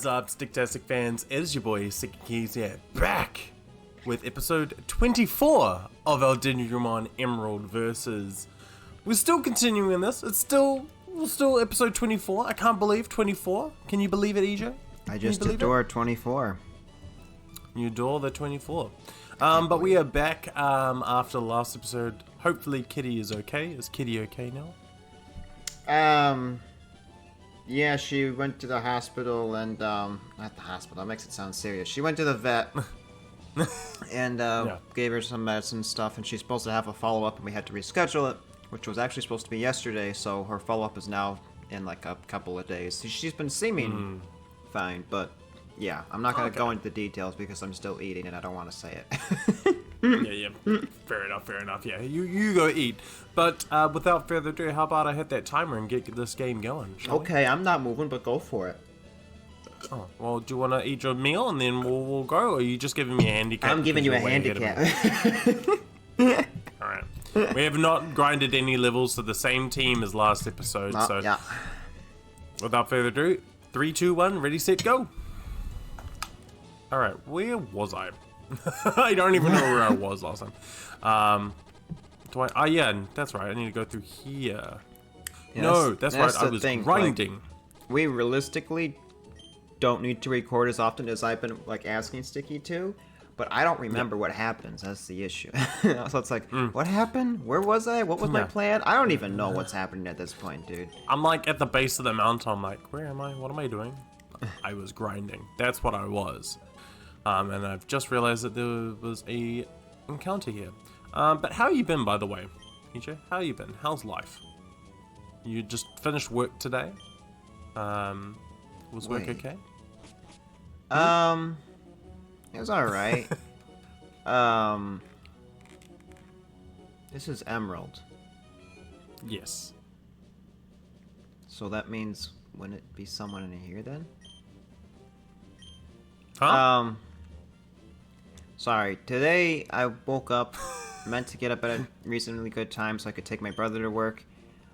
is up, Sticktastic fans? It is your boy, Stickykeyz here, back with episode 24 of our Digimon Emerald versus. We're still continuing this. It's still episode 24. I can't believe 24. Can you believe it, EJ? I just adore 24. You adore the 24. But we are back after the last episode. Hopefully Kitty is okay. Is Kitty okay now? Yeah, she went to the hospital and, not the hospital, that makes it sound serious. She went to the vet and, gave her some medicine stuff, and she's supposed to have a follow-up, and we had to reschedule it, which was actually supposed to be yesterday, so her follow-up is now in, like, a couple of days. She's been seeming fine, but, yeah, I'm not gonna go into the details because I'm still eating and I don't want to say it. Yeah. Fair enough. Yeah, you go eat. But without further ado, how about I hit that timer and get this game going? Okay, I'm not moving, but go for it. Oh, well, do you want to eat your meal and then we'll go, or are you just giving me a handicap? I'm giving you a handicap. Alright. We have not grinded any levels to the same team as last episode, so yeah. Without further ado, 3, 2, 1, ready, set, go! Alright, where was I? I don't even know where I was last time. Oh yeah, that's right, I need to go through here. Yeah, no, that's right, I was grinding. Like, we realistically don't need to record as often as I've been, like, asking Sticky to, but I don't remember what happens, that's the issue. So it's like, what happened? Where was I? What was my plan? I don't even know what's happening at this point, dude. I'm like at the base of the mountain, I'm like, where am I? What am I doing? I was grinding. That's what I was. And I've just realized that there was a encounter here. But how you been, by the way? EJ, how you been? How's life? You just finished work today? Was work okay? It was alright. This is Emerald. Yes. So that means, wouldn't it be someone in here then? Huh? Sorry, today I woke up, meant to get up at a reasonably good time so I could take my brother to work,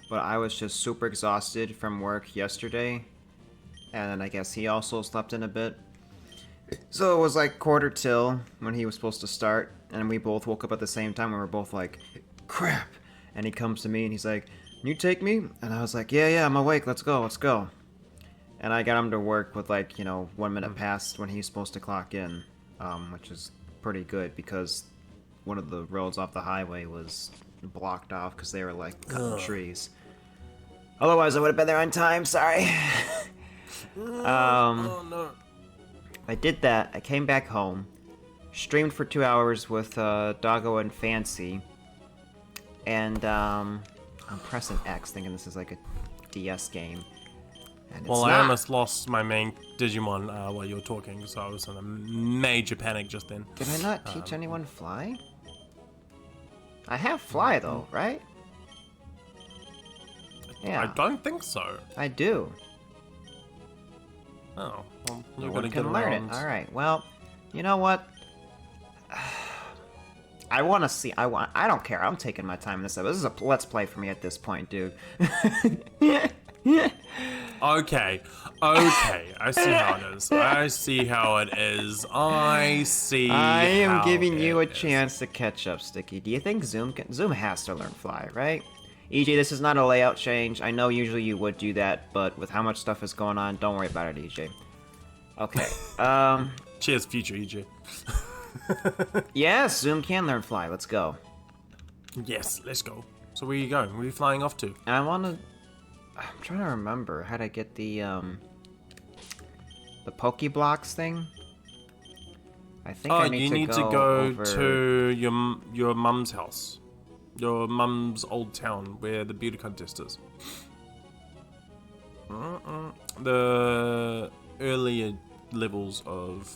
but I was just super exhausted from work yesterday, and then I guess he also slept in a bit. So it was like quarter till when he was supposed to start, and we both woke up at the same time, and we were both like, crap! And he comes to me and he's like, you take me? And I was like, yeah, I'm awake, let's go. And I got him to work with, like, 1 minute past when he's supposed to clock in, which is pretty good because one of the roads off the highway was blocked off because they were, like, cutting trees. Otherwise, I would have been there on time, sorry. Oh, no. I did that, I came back home, streamed for 2 hours with Doggo and Fancy, and I'm pressing X thinking this is like a DS game. Well, I almost lost my main Digimon while you were talking, so I was in a major panic just then. Did I not teach anyone fly? I have fly though, right? Yeah. I don't think so. I do. Oh, well, you're gonna get learn it. All right. Well, you know what? I want to see. I don't care. I'm taking my time in this. This is a let's play for me at this point, dude. Okay. I see how it is. I am giving you a chance to catch up, Sticky. Do you think Zoom has to learn fly, right? EJ, this is not a layout change. I know usually you would do that, but with how much stuff is going on, don't worry about it, EJ. Okay. Cheers, future EJ. Yes, Zoom can learn fly. Let's go. Yes, let's go. So where are you going? Where are you flying off to? I'm trying to remember how to get the Pokeblocks thing. I think I need to go over to your mum's house. Your mum's old town where the beauty contest is. The earlier levels of...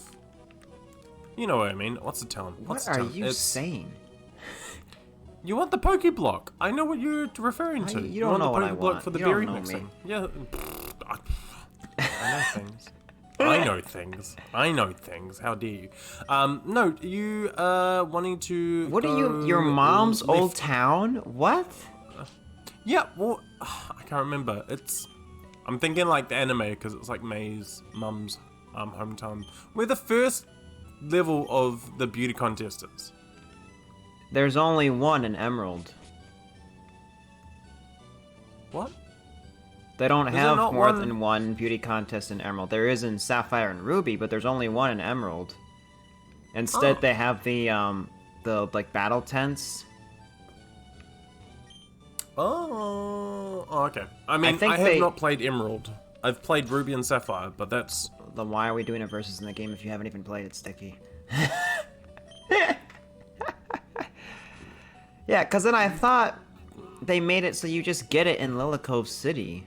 You know what I mean. What's the town? What are you saying? You want the Pokeblock. I know what you're referring to. You don't know what I want. For the you berry don't know mixing. Me. Yeah. I know things. I know things. How dare you? No, you wanting to. What are you? Your mom's old town? What? Yeah. Well, I can't remember. I'm thinking like the anime because it's like May's mum's hometown, where the first level of the beauty contest is. There's only one in Emerald. What? They don't Is there have not more one- than one beauty contest in Emerald. There is in Sapphire and Ruby, but there's only one in Emerald. Instead, Oh. they have the like battle tents. Oh, okay. I mean, think I have they- not played Emerald. I've played Ruby and Sapphire, but that's... Then why are we doing a versus in the game if you haven't even played it, Sticky? Yeah, because then I thought they made it so you just get it in Lillicove City.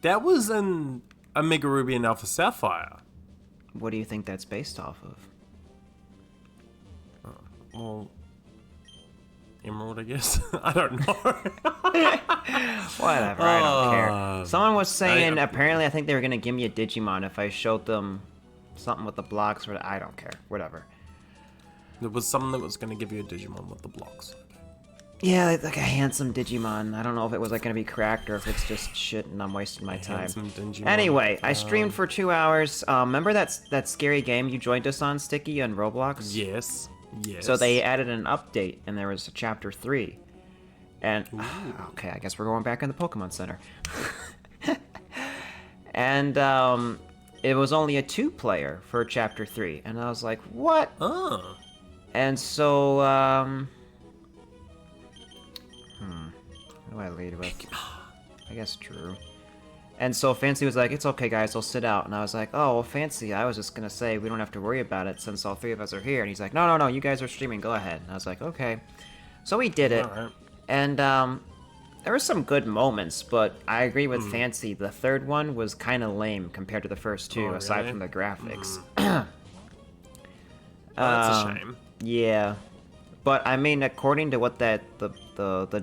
That was in Omega Ruby and Alpha Sapphire. What do you think that's based off of? Well, Emerald, I guess. I don't know. Whatever, I don't care. Someone was saying, I- apparently I think they were going to give me a Digimon if I showed them something with the blocks, or I don't care, whatever. There was something that was going to give you a Digimon with the blocks. Yeah, like a handsome Digimon. I don't know if it was like going to be cracked or if it's just shit and I'm wasting my time. Handsome Digimon. Anyway, I streamed for 2 hours. Remember that scary game you joined us on, Sticky, on Roblox? Yes. Yes. So they added an update, and there was a chapter 3. And, okay, I guess we're going back in the Pokemon Center. And, it was only a 2-player for chapter 3. And I was like, what? Oh. And so, Who do I lead with? I guess Drew. And so Fancy was like, it's okay, guys, I'll sit out. And I was like, oh, well, Fancy, I was just gonna say we don't have to worry about it since all 3 of us are here. And he's like, no, you guys are streaming, go ahead. And I was like, okay. So we did it. Alright. And, there were some good moments, but I agree with Fancy. The third one was kind of lame compared to the first 2, Oh, aside really? from the graphics. Oh, that's a shame. Yeah, but I mean, according to what the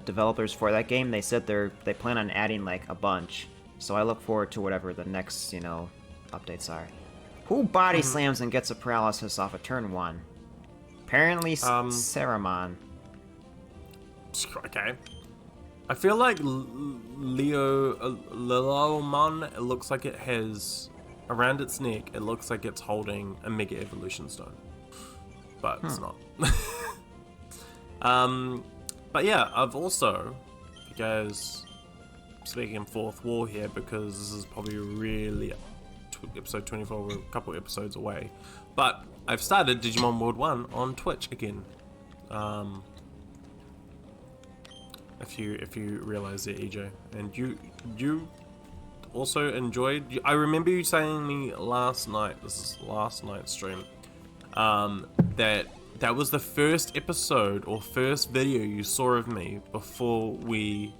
developers for that game, they said they plan on adding like a bunch. So I look forward to whatever the next updates are. Who body slams and gets a paralysis off of turn 1? Apparently, Saruman. Okay. I feel like Lilomon, it looks like it has, around its neck, it looks like it's holding a Mega Evolution Stone. But it's not. But yeah, I've also, you guys, speaking fourth wall here, because this is probably really episode 24, we're a couple episodes away. But I've started Digimon World 1 on Twitch again. If you realize it, EJ, and you also enjoyed. I remember you saying me last night. This is last night's stream. That was the first episode or first video you saw of me before we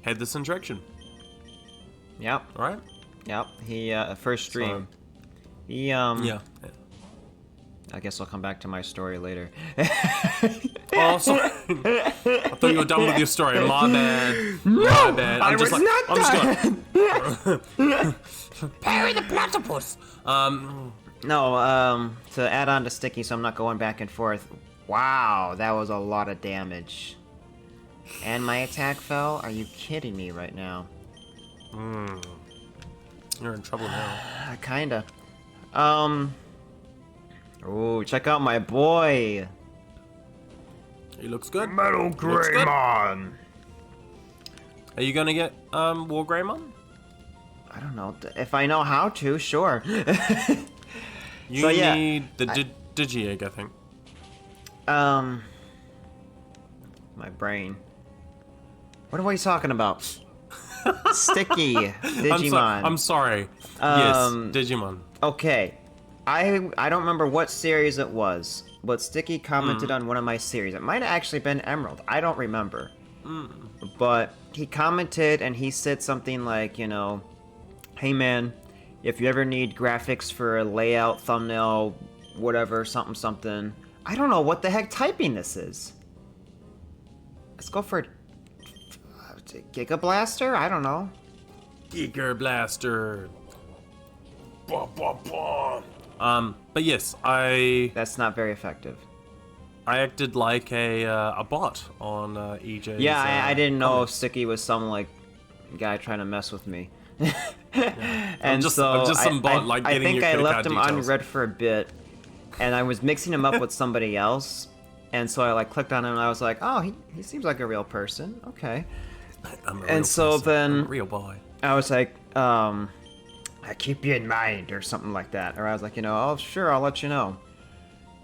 had this interaction. Yep. Right? Yep. He first stream. He Yeah. I guess I'll come back to my story later. Oh, sorry. I thought you were done with your story. My bad. My bad. I was not I'm just gonna Parry the platypus. No, to add on to Sticky, so I'm not going back and forth. Wow, that was a lot of damage. And my attack fell? Are you kidding me right now? You're in trouble now. Kinda. Ooh, check out my boy! He looks good. Metal Looks good. Greymon! Are you gonna get War Greymon? I don't know. If I know how to, sure. You So, yeah, need the Digi-Egg, I think. My brain. What are we talking about? Sticky Digimon. I'm sorry. Um, Yes, Digimon. Okay, I don't remember what series it was, but Sticky commented on one of my series. It might have actually been Emerald. I don't remember. But he commented and he said something like, hey man, if you ever need graphics for a layout, thumbnail, whatever, something. I don't know what the heck typing this is. Let's go for Giga Blaster? I don't know. Giga Blaster. Bah, bah, bah. But yes, I That's not very effective. acted like a bot on EJ's. Yeah, I didn't know if comments. Sticky was some, guy trying to mess with me. And just so some bot, like, I getting think your I credit left card him details. unread for a bit, and I was mixing him up with somebody else, and so I like clicked on him and I was like, oh, he seems like a real person. Okay. I'm a And real so person. I'm a then real boy. I was like, I keep you in mind or something like that. Or I was like, oh, sure, I'll let you know.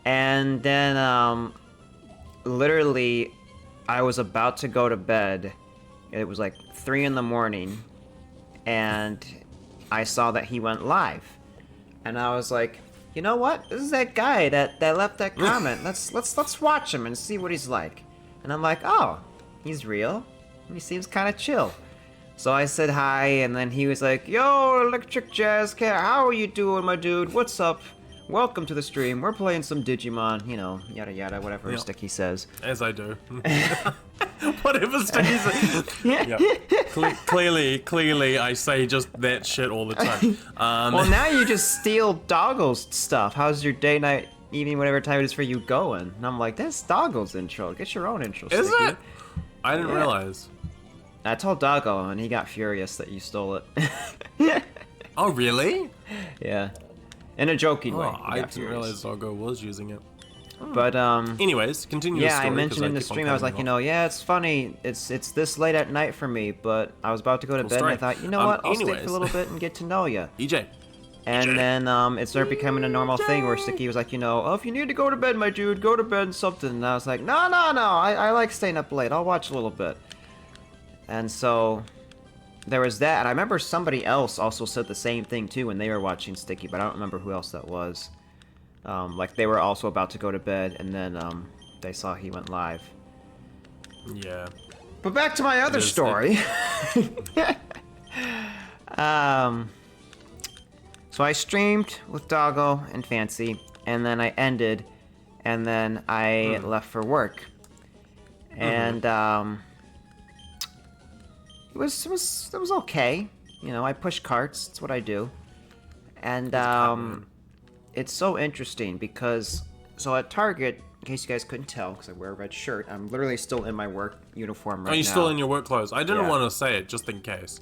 And then, literally, I was about to go to bed. It was like 3 in the morning, and I saw that he went live. And I was like, you know what? This is that guy that left that comment. Let's watch him and see what he's like. And I'm like, oh, he's real. He seems kind of chill. So I said hi, and then he was like, yo, Electric Jazz Cat, how are you doing, my dude? What's up? Welcome to the stream. We're playing some Digimon, yada yada, whatever Sticky says. As I do. Whatever Sticky says. Yeah. Clearly, I say just that shit all the time. Well, now you just steal Doggle's stuff. How's your day, night, evening, whatever time it is for you going? And I'm like, that's Doggle's intro. Get your own intro, Sticky. Is it? I didn't realize. I told Doggo, and he got furious that you stole it. Oh, really? Yeah. In a joking way. Oh, he I got didn't furious. realize Doggo was using it. But, Anyways, continue the yeah, story. I mentioned in the stream, I was like, yeah, it's funny. It's this late at night for me, but I was about to go to bed, story. and I thought, you know what? I'll stay anyways. for a little bit and get to know you. EJ. And then it started becoming a normal thing where Sticky was like, oh, if you need to go to bed, my dude, go to bed and something. And I was like, no, I like staying up late. I'll watch a little bit. And so there was that. And I remember somebody else also said the same thing too when they were watching Sticky, but I don't remember who else that was. Like they were also about to go to bed, and then they saw he went live. Yeah. But back to my other story. So I streamed with Doggo and Fancy, and then I ended, and then I left for work. And it was okay. I push carts. That's what I do. And it's so interesting because at Target, in case you guys couldn't tell, because I wear a red shirt, I'm literally still in my work uniform right now. Are you still in your work clothes? I didn't Yeah. want to say it just in case.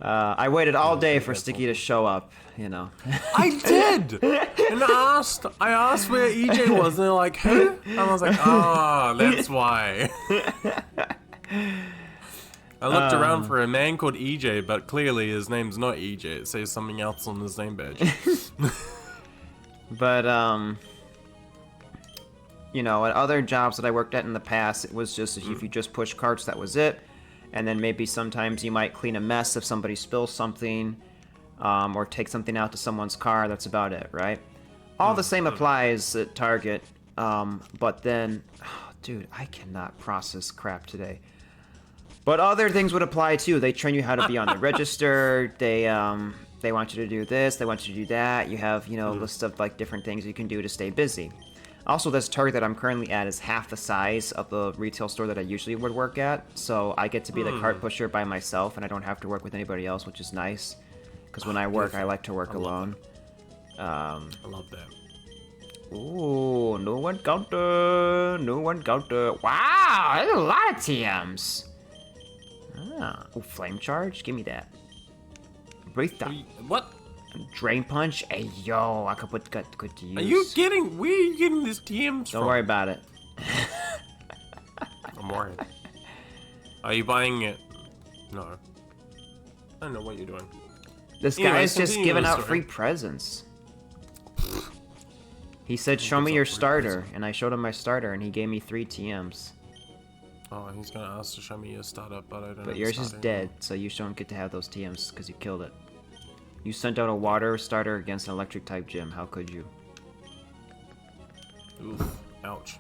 I waited all day for Sticky to show up. I did, and I asked where EJ was, and they're like, "Who?" And I was like, "Oh, that's why." I looked around for a man called EJ, but clearly his name's not EJ. It says something else on his name badge. But at other jobs that I worked at in the past, it was just if you just push carts, that was it. And then maybe sometimes you might clean a mess if somebody spills something, or take something out to someone's car. That's about it, right? All the same applies at Target. But then, dude, I cannot process crap today. But other things would apply too. They train you how to be on the register. They want you to do this. They want you to do that. You have a list of like different things you can do to stay busy. Also, this Target that I'm currently at is half the size of the retail store that I usually would work at, so I get to be the cart pusher by myself, and I don't have to work with anybody else, which is nice. Because when I work, I like to work alone. I love that. Ooh, no one counter. Wow, there's a lot of TMs. Oh, flame charge? Give me that. Breathe down. What? Drain punch? Hey, yo, I could put good to use. Are you getting? Where are you getting these TMs from? Don't worry about it. I'm worried. Are you buying it? No. I don't know what you're doing. This Anyways, guy is just continue giving the out story. free presents. He said, show me your starter. And I showed him my starter, and he gave me 3 TMs. Oh, he's gonna ask to show me your startup, but I don't. But yours is dead, so you don't get to have those TMs because you killed it. You sent out a water starter against an electric type gym. How could you? Oof. Ouch.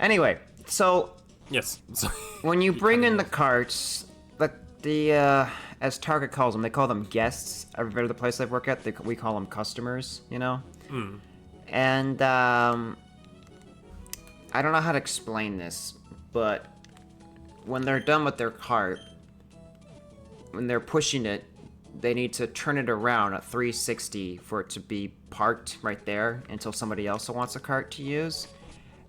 Anyway, so Yes. when you bring in the carts, as Target calls them, they call them guests. Every other place I work at, we call them customers. And I don't know how to explain this, but when they're done with their cart, when they're pushing it, they need to turn it around at 360 for it to be parked right there until somebody else wants a cart to use.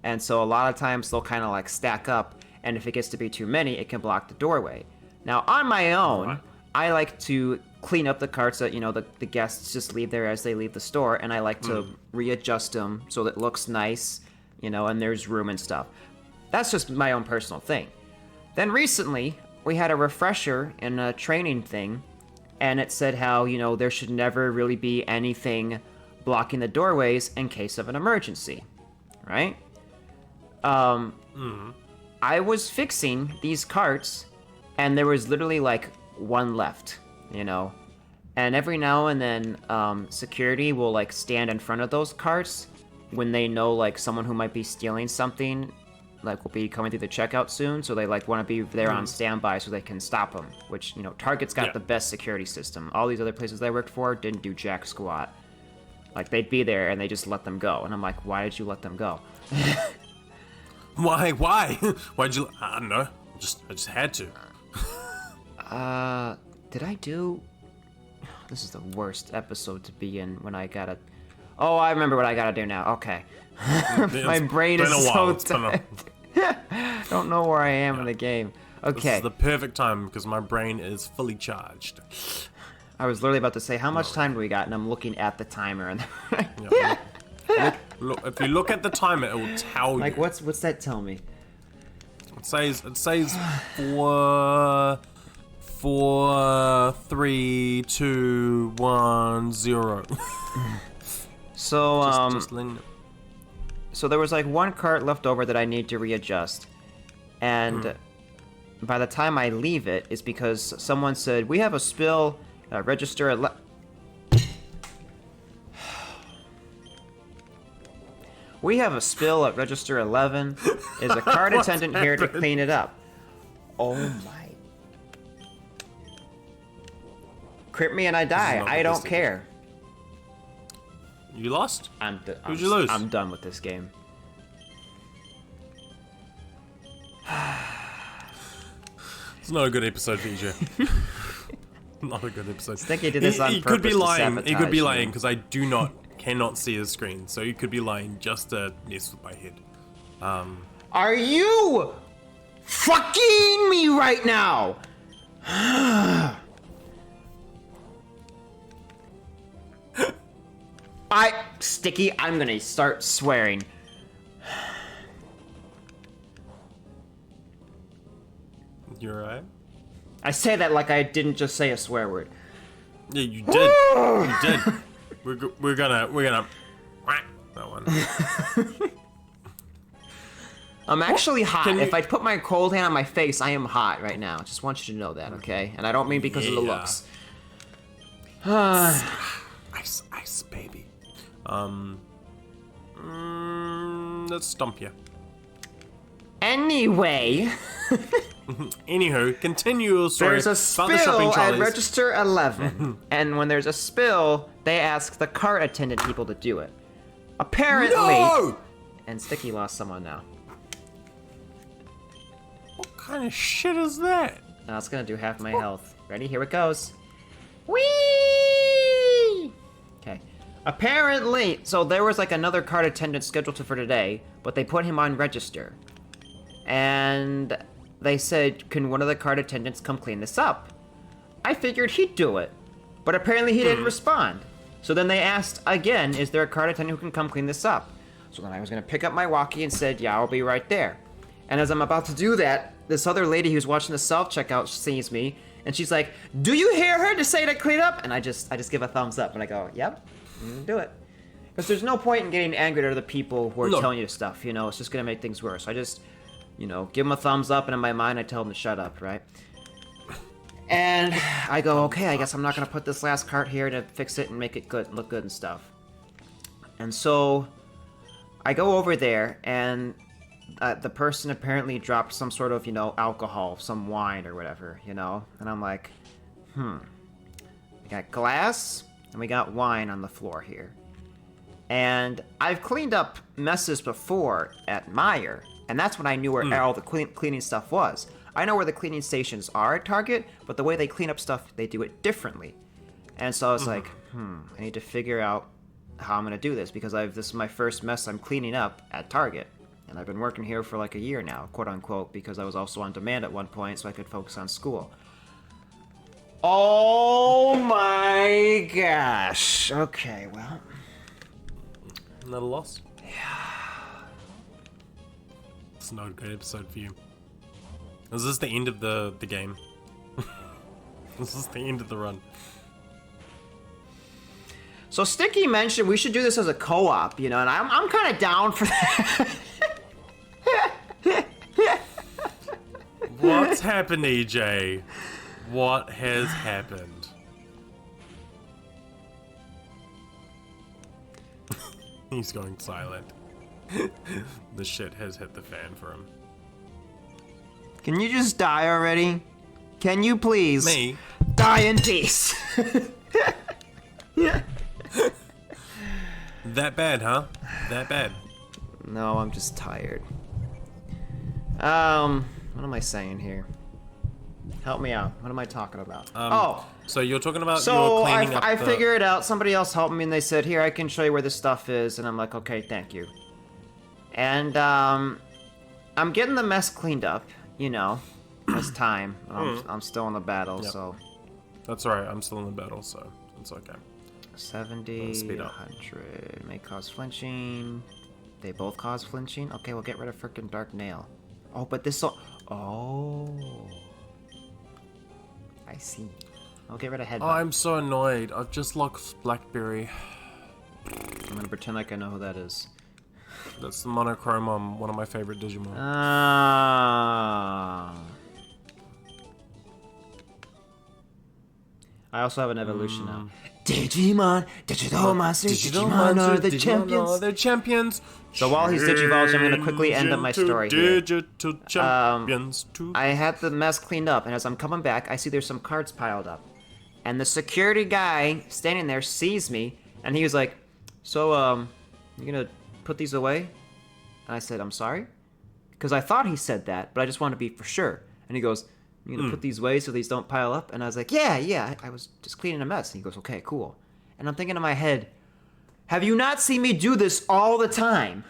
And so a lot of times they'll kind of like stack up, and if it gets to be too many, it can block the doorway. Now, on my own, Alright. I like to clean up the carts that, the guests just leave there as they leave the store, and I like to readjust them so that it looks nice, and there's room and stuff. That's just my own personal thing. Then recently, we had a refresher in a training thing, and it said how, there should never really be anything blocking the doorways in case of an emergency, right? I was fixing these carts, and there was literally, like, one left, And every now and then, security will, like, stand in front of those carts when they know, like, someone who might be stealing something, like, will be coming through the checkout soon, so they, like, want to be there on standby so they can stop them, which, Target's got the best security system. All these other places I worked for didn't do jack squat. Like, they'd be there, and they just let them go. And I'm like, why did you let them go? Why? Why'd you... I don't know. I just had to. Did I do... This is the worst episode to be in when I gotta... Oh, I remember what I gotta do now. Okay. My brain is so tired. Don't know where I am in the game. Okay. This is the perfect time because my brain is fully charged. I was literally about to say, how much time do we got? And I'm looking at the timer. And Look, if you look at the timer, it will tell you. Like, what's that tell me? It says 4, 3, 2, 1, 0. So, just so there was like one cart left over that I need to readjust. And by the time I leave it, is because someone said, we have a spill, register We have a spill at register 11. Is a cart attendant here to clean it up? Oh my. Crit me and I die. I don't care. You lost? Who'd you lose? I'm done with this game. It's not a good episode for EJ. Not a good episode. Sticky did this on He purpose could be to lying. He could be sabotage lying me. because I cannot see his screen. So he could be lying just to mess with my head. Are you fucking me right now? Sticky, I'm gonna start swearing. You're right. I say that like I didn't just say a swear word. Yeah, you did. You did. We're gonna whack that one. I'm actually hot. Can you- If I put my cold hand on my face, I am hot right now. Just want you to know that, okay? And I don't mean because of the Yeah. looks. Ice, baby. Let's stomp you. Anyway, Anywho, continue your story there's a about the shopping spill at trolleys. register 11. And when there's a spill, they ask the cart attendant people to do it. Apparently... No! And Sticky lost someone now. What kind of shit is that? Now it's gonna do half my health. Ready? Here it goes. Whee! Okay. Apparently, so there was like another cart attendant scheduled for today, but they put him on register. And they said, can one of the cart attendants come clean this up? I figured he'd do it, but apparently he didn't respond. So then they asked again, is there a cart attendant who can come clean this up? So then I was gonna pick up my walkie and said, yeah, I'll be right there. And as I'm about to do that, this other lady who's watching the self-checkout sees me, and she's like, do you hear her to say to clean up? And I just give a thumbs up, and I go, yep, do it. Because there's no point in getting angry at other people who are telling you stuff, it's just gonna make things worse. I just, give them a thumbs up, and in my mind, I tell them to shut up, right? And I go, okay, I guess I'm not gonna put this last cart here to fix it and make it good, look good and stuff. And so, I go over there, and the person apparently dropped some sort of, alcohol, some wine or whatever, And I'm like, we got glass, and we got wine on the floor here. And I've cleaned up messes before at Meijer, and that's when I knew where all the cleaning stuff was. I know where the cleaning stations are at Target, but the way they clean up stuff, they do it differently. And so I was like, I need to figure out how I'm gonna do this, because this is my first mess I'm cleaning up at Target. And I've been working here for like a year now, quote unquote, because I was also on demand at one point so I could focus on school. Oh my gosh. Okay, well. Not a loss? Yeah. It's not a great episode for you. Is this the end of the game? This is the end of the run. So Sticky mentioned we should do this as a co-op, you know, and I'm kind of down for that. What's happened, EJ? What has happened? He's going silent. The shit has hit the fan for him. Can you just die already? Can you please? Me? Die in peace. That bad, huh? That bad. No, I'm just tired. What am I saying here? Help me out. What am I talking about? So you're talking about so you're cleaning up I the... figured it out. Somebody else helped me, and they said, "Here, I can show you where this stuff is." And I'm like, "Okay, thank you." And I'm getting the mess cleaned up. You know, it's time. I'm still in the battle, Yep. so. That's alright. I'm still in the battle, so it's okay. 70, Speed up. 100 may cause flinching. They both cause flinching. Okay, we'll get rid of frickin' Dark Nail. Oh, but this so. Oh. I see. I'll get rid of Headbutt. Oh, I'm so annoyed. I've just lost Blackberry. I'm gonna pretend like I know who that is. That's the monochrome on one of my favorite Digimon. I also have an evolution now. Digimon, digital monsters, Digimon are the champions. They're champions. So while he's digivolving, I'm gonna quickly end up my story here. Digital champions. I had the mess cleaned up, and as I'm coming back, I see there's some cards piled up. And the security guy standing there sees me, and he was like, "So, you gonna put these away?" And I said, "I'm sorry?" Because I thought he said that, but I just wanted to be for sure. And he goes, "You gonna put these away so these don't pile up?" And I was like, yeah, I was just cleaning a mess. And he goes, "Okay, cool." And I'm thinking in my head, have you not seen me do this all the time?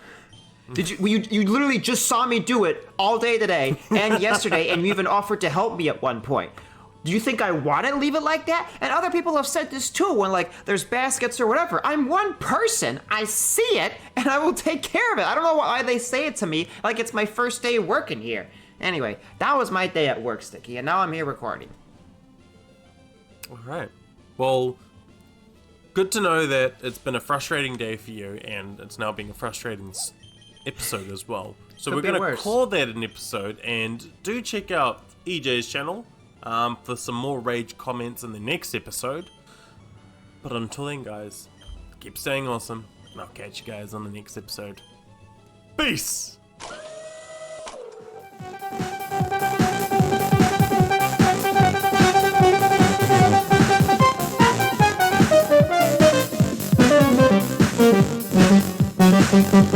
Did you literally just saw me do it all day today and yesterday, and you even offered to help me at one point. Do you think I want to leave it like that? And other people have said this too, when like there's baskets or whatever. I'm one person. I see it, and I will take care of it. I don't know why they say it to me like it's my first day working here. Anyway, that was my day at work, Sticky, and now I'm here recording. Alright. Well, good to know that it's been a frustrating day for you, and it's now being a frustrating episode as well. So we're going to call that an episode, and do check out EJ's channel for some more rage comments in the next episode. But until then, guys, keep staying awesome, and I'll catch you guys on the next episode. Peace! Thank you.